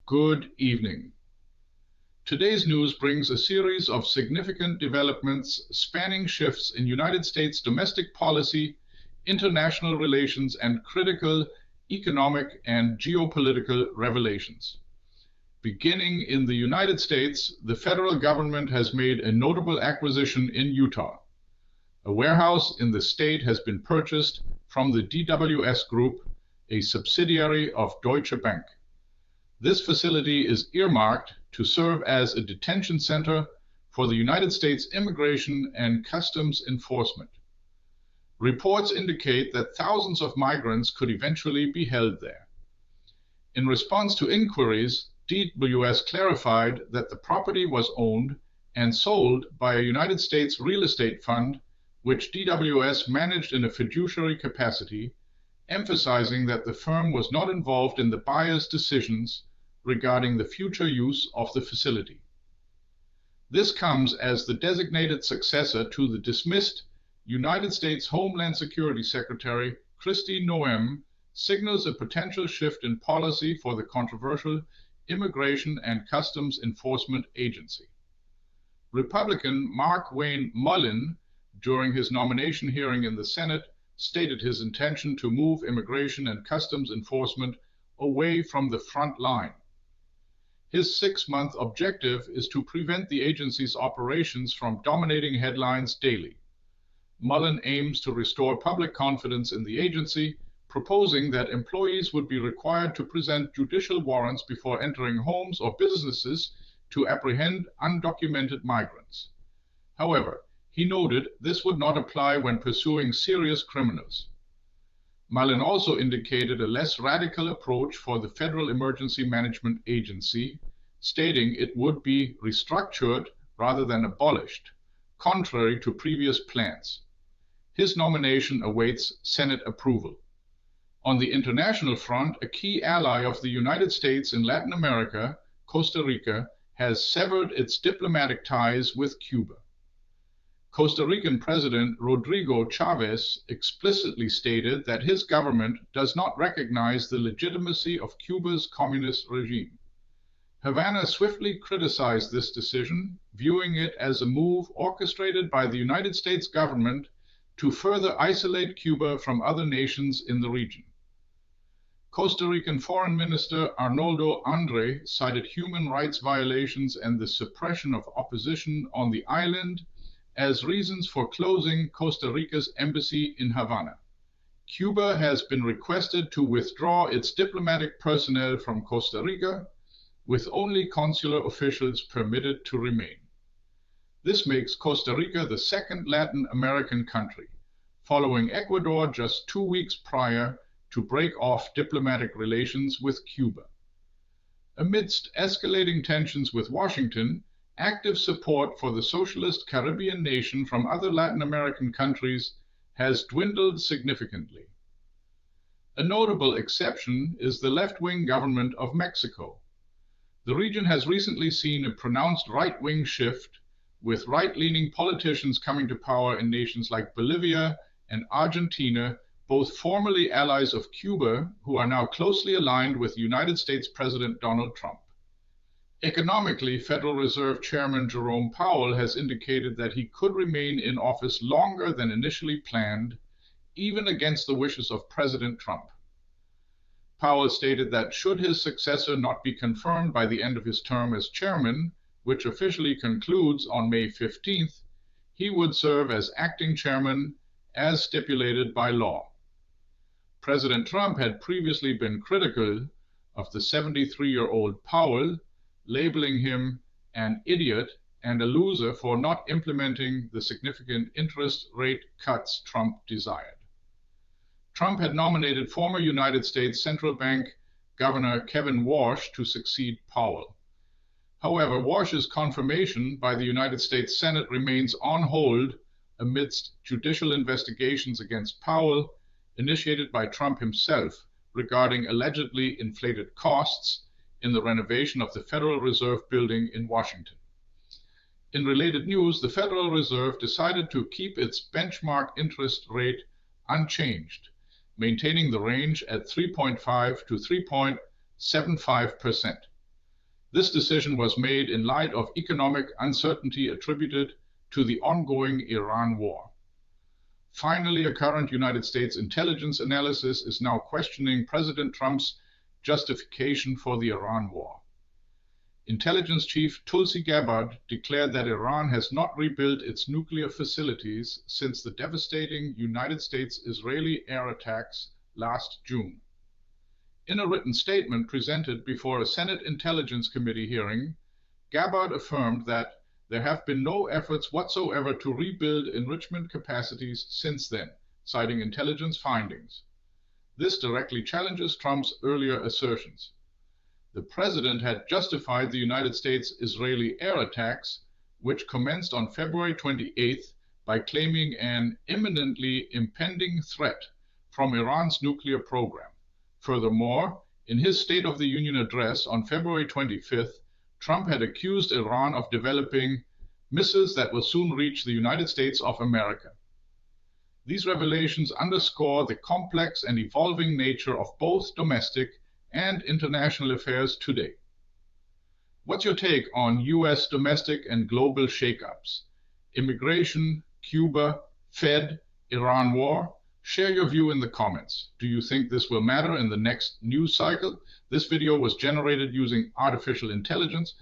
Good evening. Today's news brings a series of significant developments spanning shifts in United States domestic policy, international relations, and critical economic and geopolitical revelations. Beginning in the United States, the federal government has made a notable acquisition in Utah. A warehouse in the state has been purchased from the DWS Group, a subsidiary of Deutsche Bank. This facility is earmarked to serve as a detention center for the United States Immigration and Customs Enforcement. Reports indicate that thousands of migrants could eventually be held there. In response to inquiries, DWS clarified that the property was owned and sold by a United States real estate fund, which DWS managed in a fiduciary capacity, emphasizing that the firm was not involved in the buyer's decisions regarding the future use of the facility. This comes as the designated successor to the dismissed United States Homeland Security Secretary Kristi Noem signals a potential shift in policy for the controversial Immigration and Customs Enforcement Agency. Republican Markwayne Mullin, during his nomination hearing in the Senate, stated his intention to move immigration and customs enforcement away from the front line. His 6-month objective is to prevent the agency's operations from dominating headlines daily. Mullin aims to restore public confidence in the agency, proposing that employees would be required to present judicial warrants before entering homes or businesses to apprehend undocumented migrants. However, he noted this would not apply when pursuing serious criminals. Mullin also indicated a less radical approach for the Federal Emergency Management Agency, stating it would be restructured rather than abolished, contrary to previous plans. His nomination awaits Senate approval. On the international front, a key ally of the United States in Latin America, Costa Rica, has severed its diplomatic ties with Cuba. Costa Rican President Rodrigo Chavez explicitly stated that his government does not recognize the legitimacy of Cuba's communist regime. Havana swiftly criticized this decision, viewing it as a move orchestrated by the United States government to further isolate Cuba from other nations in the region. Costa Rican Foreign Minister Arnoldo Andre cited human rights violations and the suppression of opposition on the island as reasons for closing Costa Rica's embassy in Havana. Cuba has been requested to withdraw its diplomatic personnel from Costa Rica, with only consular officials permitted to remain. This makes Costa Rica the second Latin American country, following Ecuador just 2 weeks prior to break off diplomatic relations with Cuba. Amidst escalating tensions with Washington, active support for the socialist Caribbean nation from other Latin American countries has dwindled significantly. A notable exception is the left-wing government of Mexico. The region has recently seen a pronounced right-wing shift, with right-leaning politicians coming to power in nations like Bolivia and Argentina, both formerly allies of Cuba, who are now closely aligned with United States President Donald Trump. Economically, Federal Reserve Chairman Jerome Powell has indicated that he could remain in office longer than initially planned, even against the wishes of President Trump. Powell stated that should his successor not be confirmed by the end of his term as chairman, which officially concludes on May 15th, he would serve as acting chairman as stipulated by law. President Trump had previously been critical of the 73-year-old Powell, labeling him an idiot and a loser for not implementing the significant interest rate cuts Trump desired. Trump had nominated former United States Central Bank Governor Kevin Warsh to succeed Powell. However, Warsh's confirmation by the United States Senate remains on hold amidst judicial investigations against Powell, initiated by Trump himself, regarding allegedly inflated costs in the renovation of the Federal Reserve building in Washington. In related news, the Federal Reserve decided to keep its benchmark interest rate unchanged, maintaining the range at 3.5 to 3.75%. This decision was made in light of economic uncertainty attributed to the ongoing Iran war. Finally, a current United States intelligence analysis is now questioning President Trump's justification for the Iran war. Intelligence Chief Tulsi Gabbard declared that Iran has not rebuilt its nuclear facilities since the devastating United States-Israeli air attacks last June. In a written statement presented before a Senate Intelligence Committee hearing, Gabbard affirmed that there have been no efforts whatsoever to rebuild enrichment capacities since then, citing intelligence findings. This directly challenges Trump's earlier assertions. The president had justified the United States-Israeli air attacks, which commenced on February 28th, by claiming an imminently impending threat from Iran's nuclear program. Furthermore, in his State of the Union address on February 25th, Trump had accused Iran of developing missiles that will soon reach the United States of America. These revelations underscore the complex and evolving nature of both domestic and international affairs today. What's your take on US domestic and global shakeups? Immigration, Cuba, Fed, Iran war? Share your view in the comments. Do you think this will matter in the next news cycle? This video was generated using artificial intelligence.